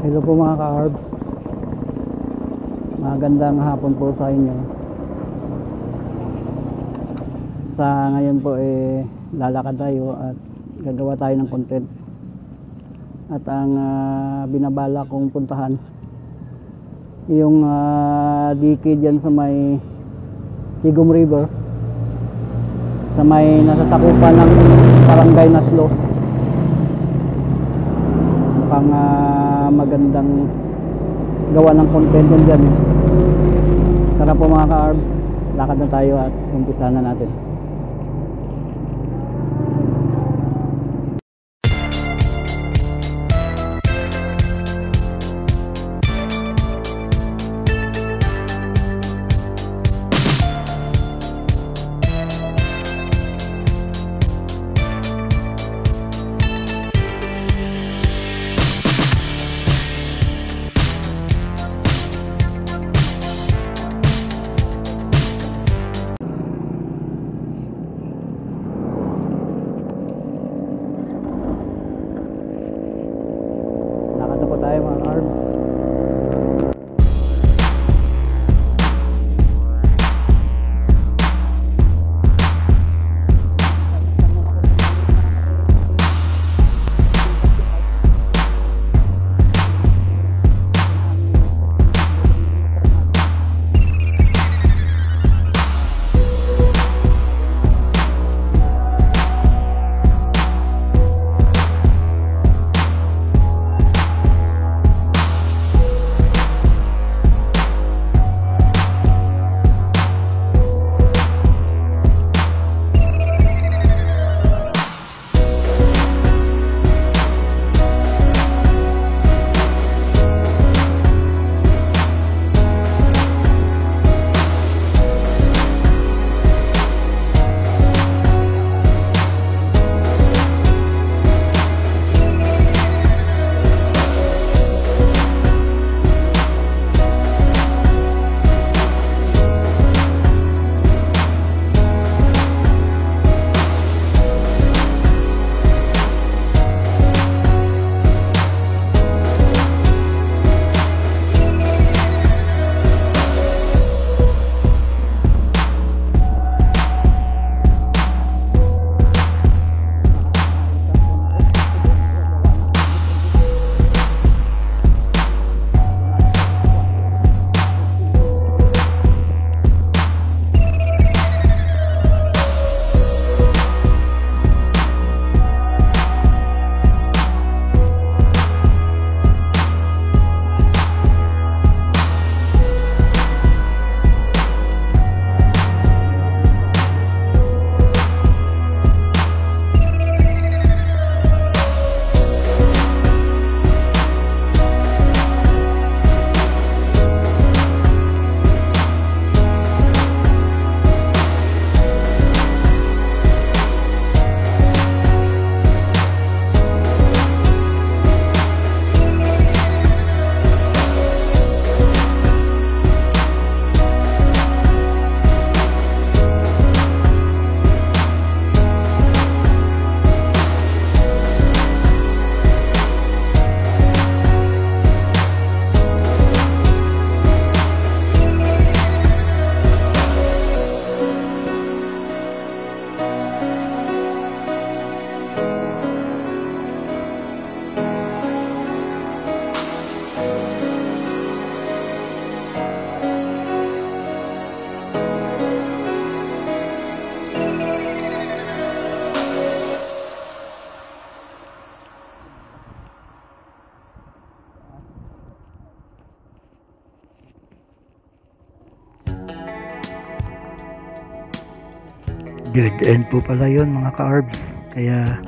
Hello po mga ka-arbs. Magandang hapon po sa inyo. Sa ngayon po lalakad tayo at gagawa tayo ng content. At ang binabala kong puntahan yung dike dyan sa may Higom River, sa may nasasakupan ng Barangay Naslo. Mukhang magandang gawa ng content dyan. Tara po mga ka-arbs, lakad na tayo at umpisa na natin. Dead end po pala yun mga ka-arbs, kaya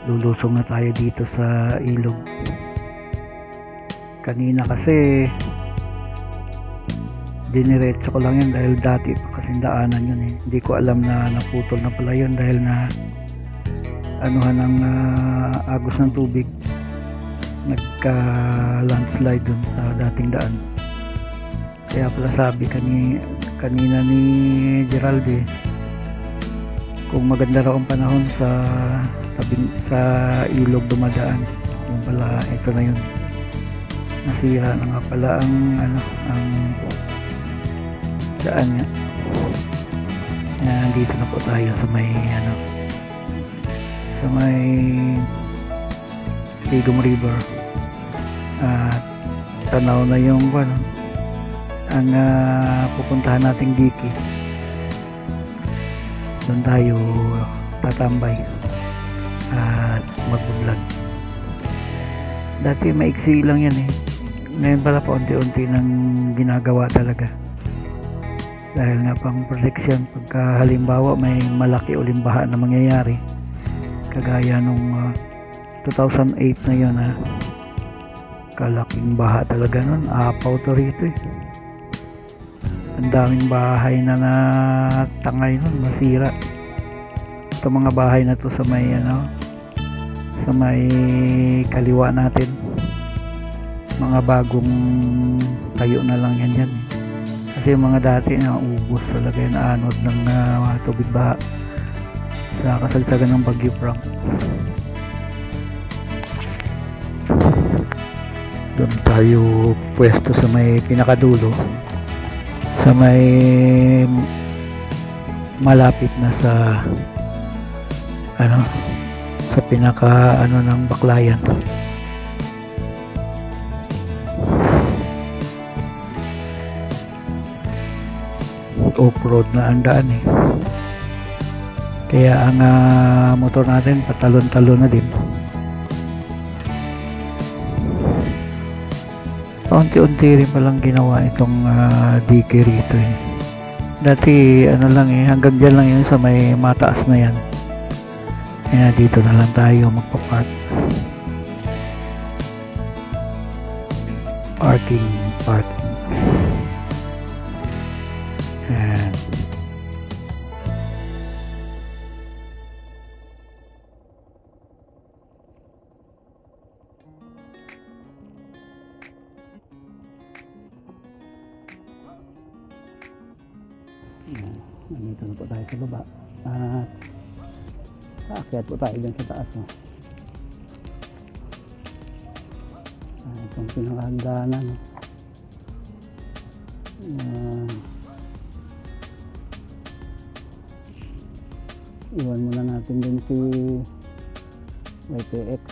lulusong na tayo dito sa ilog. Kanina kasi diniretso ko lang yun dahil dati kasing daanan yun hindi ko alam na naputol na pala yun dahil na anuhan ng agos ng tubig, nagka landslide dun sa dating daan. Kaya pala sabi kanina ni Gerald kung maganda raw ang panahon sa ilog dumadaan, yung pala ito na yun. nasira na nga pala ang ang daan nga. Nandito na po tayo sa may sa may Tigom River at tanaw na yung ang pupuntahan nating diki. Doon tayo tatambay at magbablog. Dati maiksi lang yan ngayon pala paunti-unti nang ginagawa talaga dahil nga pang protection pagka halimbawa may malaki o limbaha na mangyayari kagaya nung 2008 na yun kalaking baha talaga nun, apaw to rito ang daming bahay na natangay nun, masira. Ito mga bahay na to sa may sa may kaliwa natin, mga bagong tayo na lang yan kasi yung mga dati ubos talaga yung anod ng tubig baha sa kasagsagan ng Bagyo Frank. Doon tayo pwesto sa may pinakadulo, sa may malapit na sa sa pinaka ng Baklayan. Off-road na ang daan kaya ang motor natin patalon-talon na din. Paunti-unti rin palang ginawa itong dike rito dati lang hanggang dyan lang yun sa may mataas na yan. Kaya dito na lang tayo magpapark. Parking and nandito na po tayo sa baba at aakyat po tayo dyan sa taas itong pinakahagdanan iwan muna natin din si YTX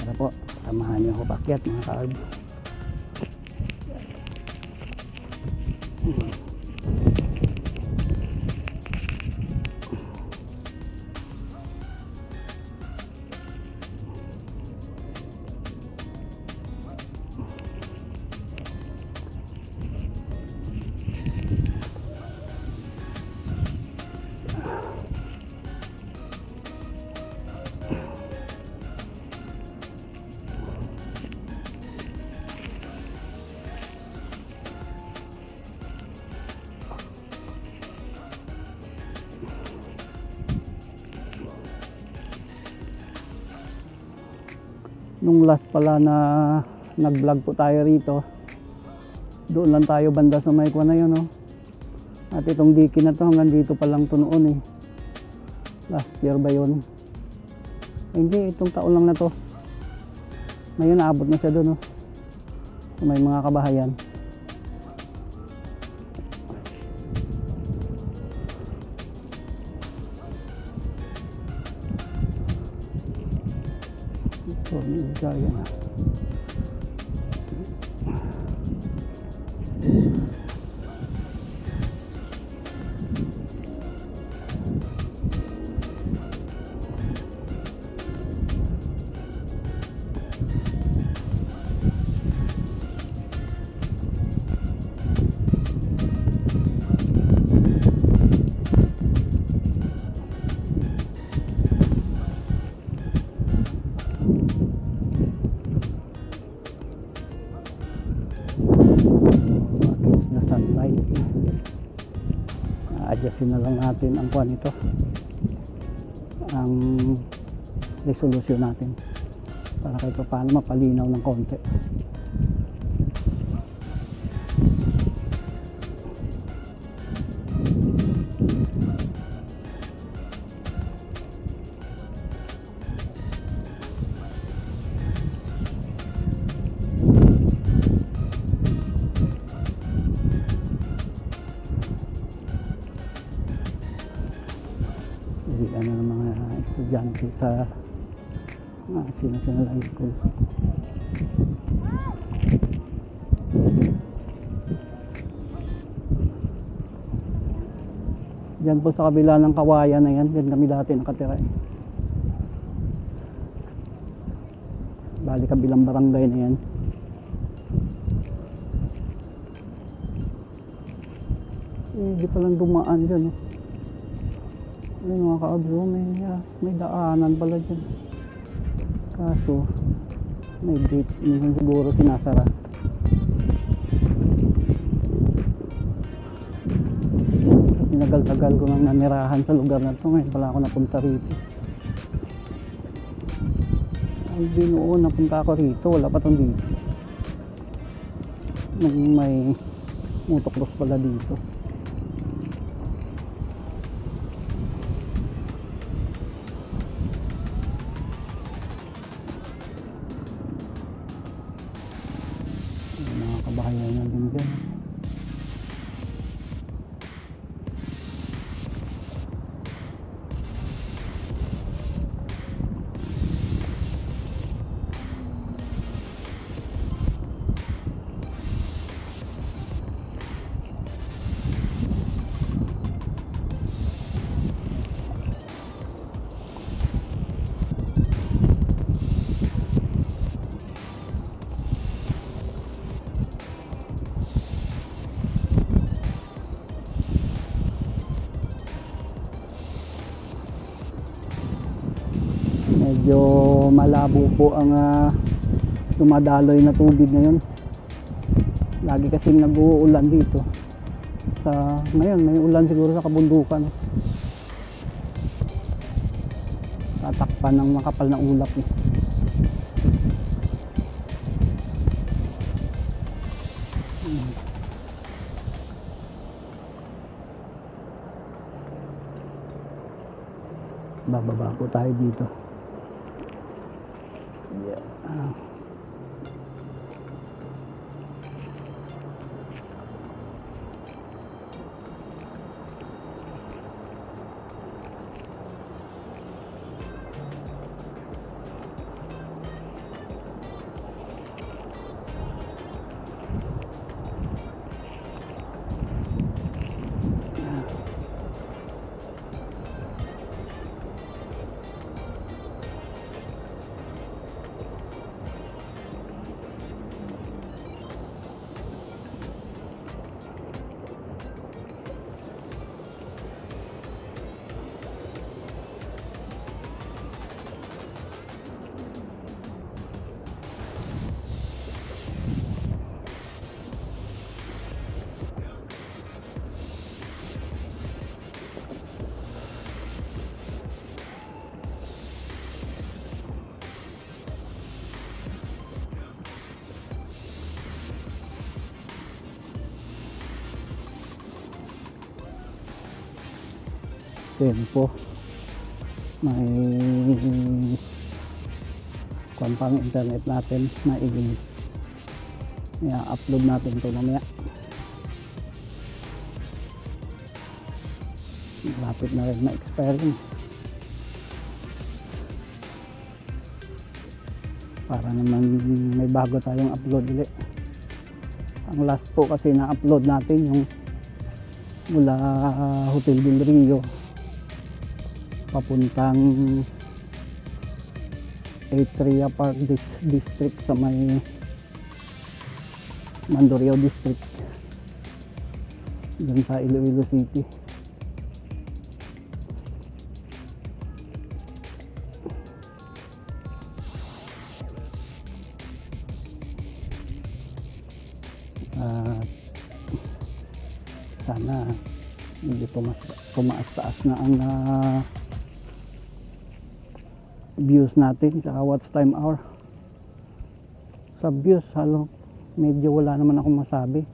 para po samahan niyo ako paakyat mga ka-arb. Nung last pala na nag-vlog po tayo rito, doon lang tayo banda sa may na yun at itong diki na to hanggang dito pa lang to noon last year ba yun? Hindi, itong taon lang na to. Ngayon naabot na siya doon sa may mga kabahayan. So, kaya na. Adjustin na lang natin ang kuha nito, ang resolution natin para kahit paano mapalinaw ng konti. ng mga estudyante sa National High School. Diyan po sa kabila ng kawayan na yan, diyan kami dati nakatira eh. Bali kabilang barangay na yan. Hindi palang dumaan dyan oh. Ayun mga kaabro, may daanan pala dyan. Kaso may gate, minsan siguro sinasara. Tinagal-tagal ko nang nanirahan sa lugar na ito, ngayon pala ako napunta rito. Ay binuo, napunta ako rito, wala pa tong dito. May motocross pala dito. Mga kabahayan na din dyan. Medyo malabo po ang dumadaloy na tubig ngayon. Lagi kasing nag-uulan dito. Ngayon may ulan siguro sa kabundukan. Tatakpan ng makapal na ulap eh. Bababa po tayo dito. Yeah. Tempo may pang internet natin na i-upload natin ito mamaya. Lapit na rin ma-expire para naman may bago tayong upload ulit. Ang last po kasi na upload natin yung mula Hotel del Rio papuntang Atria Park District sa may Mandurriao District dun sa Iloilo City. Sana hindi tumaas-taas na ang views natin sa watch time hour. Sa views medyo wala naman akong masabi,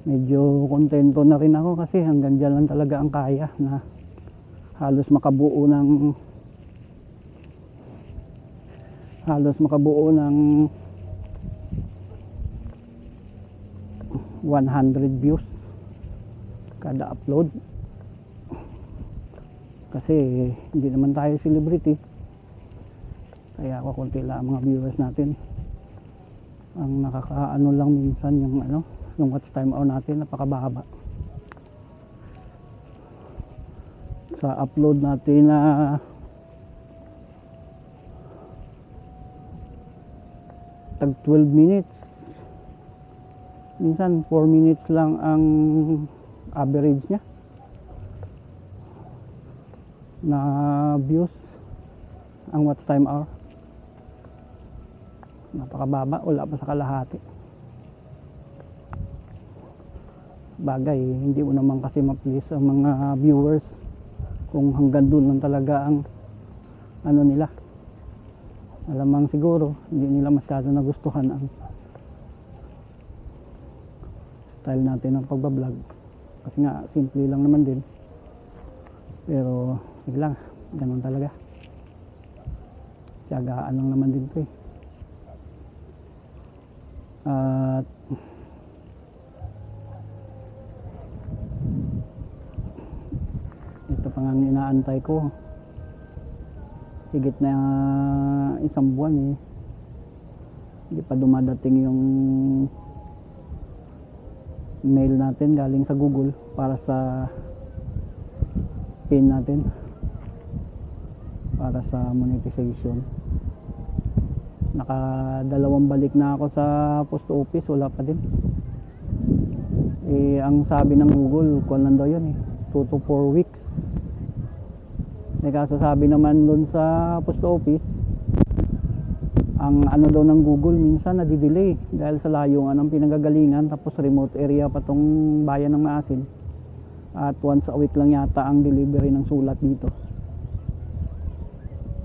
medyo kontento na rin ako kasi hanggang dyan lang talaga ang kaya na halos makabuo ng 100 views kada upload. Kasi hindi naman tayo celebrity, kaya kukunti lang ang mga viewers natin. Ang nakakaano lang minsan yung yung watch time hour natin napakababa. Sa upload natin na tag 12 minutes, minsan 4 minutes lang ang average nya na views ang watch time hour. Napakababa, wala pa sa kalahati. Bagay, hindi mo naman kasi ma-please ang mga viewers kung hanggang doon lang talaga ang nila. Alamang siguro hindi nila masyado nagustuhan ang style natin ng pagbablog, kasi nga simple lang naman din, pero sige lang, ganun talaga, tiyagaan lang naman din ito at ito pa nga ang inaantay ko, higit na isang buwan hindi pa dumadating yung mail natin galing sa Google para sa pin natin para sa monetization. Nakadalawang balik na ako sa post office, wala pa din. Ang sabi ng Google, kung lang daw yun 2 to 4 weeks. Kaso sabi naman dun sa post office, ang daw ng Google minsan nadidelay dahil sa layo ng pinagagalingan, tapos remote area pa tong bayan ng Maasin, at once a week lang yata ang delivery ng sulat dito.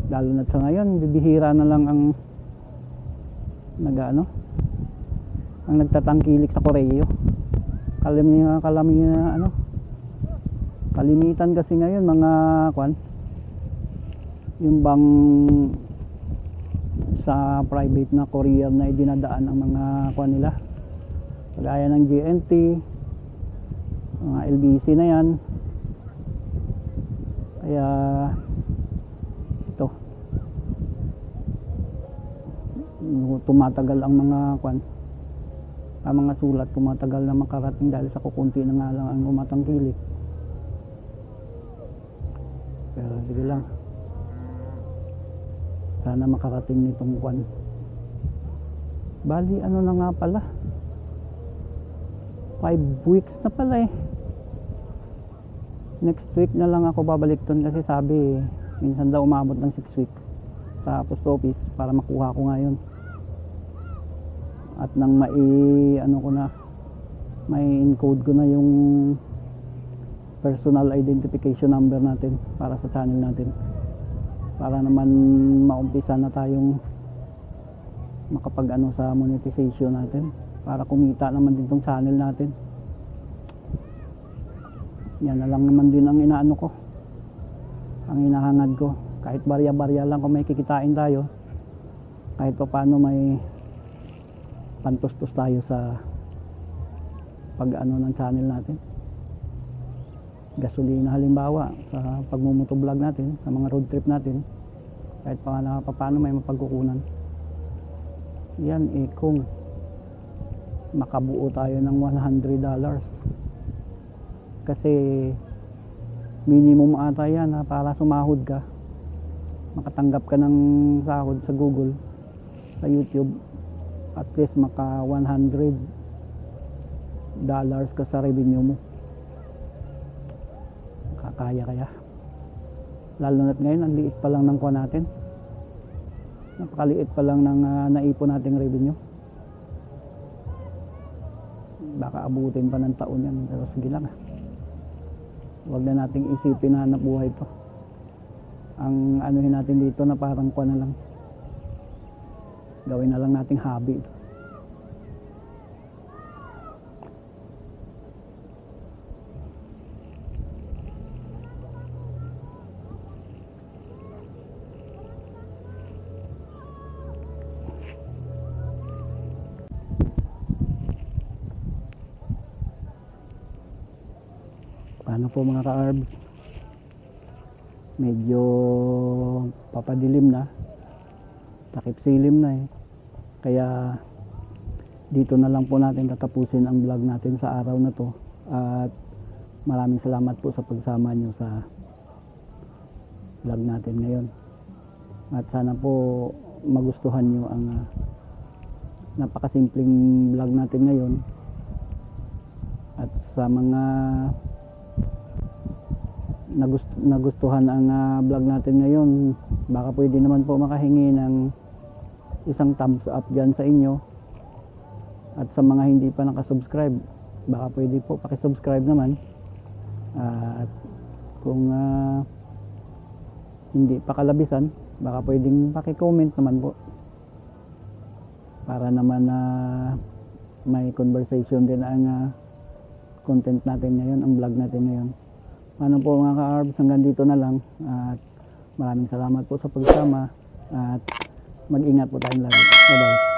Lalo na sa ngayon, bibihira na lang ang ang nagtatangkilik sa Koreo. Kalimitan kasi ngayon mga yung bang sa private na courier na idinadaan ang mga nila, kagaya ng GNT, mga LBC na yan. Kaya ito, tumatagal ang mga sulat, tumatagal na makarating dahil sa kukunti na nga lang ang umatangkilik. Pero sige lang, sana makarating nitong bali na nga pala, 5 weeks na pala next week na lang ako babalik doon, kasi sabi minsan daw umabot ng 6 weeks sa post office para makuha ko ngayon. At nang may encode ko na yung personal identification number natin para sa channel natin, para naman maumpisa na tayong makapag sa monetization natin, para kumita naman din tong channel natin. Yan na lang naman din ang ang hinahangad ko, kahit barya-barya lang kung may kikitain tayo, kahit pa paano may pantustos tayo sa pag ng channel natin. Gasolina halimbawa sa pagmumotovlog natin, sa mga road trip natin, kahit paano may mapagkukunan. Yan kung makabuo tayo ng $100, kasi minimum ata yan para sumahod ka, makatanggap ka ng sahod sa Google, sa YouTube, at least maka $100 ka sa revenue mo. Kaya lalo na't ngayon ang liit pa lang ng natin, napakaliit pa lang ng naipon nating revenue. Baka abutin pa ng taon yan, pero sige lang, huwag na nating isipin na hanap buhay to. Ang natin dito na parang na lang, gawin na lang nating hobby ito. Paano po mga ka-arbs? medyo papadilim na, takip silim na eh. Kaya dito na lang po natin tatapusin ang vlog natin sa araw na to, at maraming salamat po sa pagsama nyo sa vlog natin ngayon, at sana po magustuhan nyo ang napakasimpleng vlog natin ngayon. At sa mga nagustuhan ang vlog natin ngayon, baka pwede naman po makahingi ng isang thumbs up dyan sa inyo. At sa mga hindi pa nakasubscribe, baka pwede po pakisubscribe naman. At kung hindi pa kalabisan, baka pwedeng pakicomment naman po, para naman may conversation din ang content natin ngayon, ang vlog natin ngayon. Ano po mga ka-arbs, hanggang dito na lang, at maraming salamat po sa pagsama, at mag-ingat po tayong lagi. Bye bye.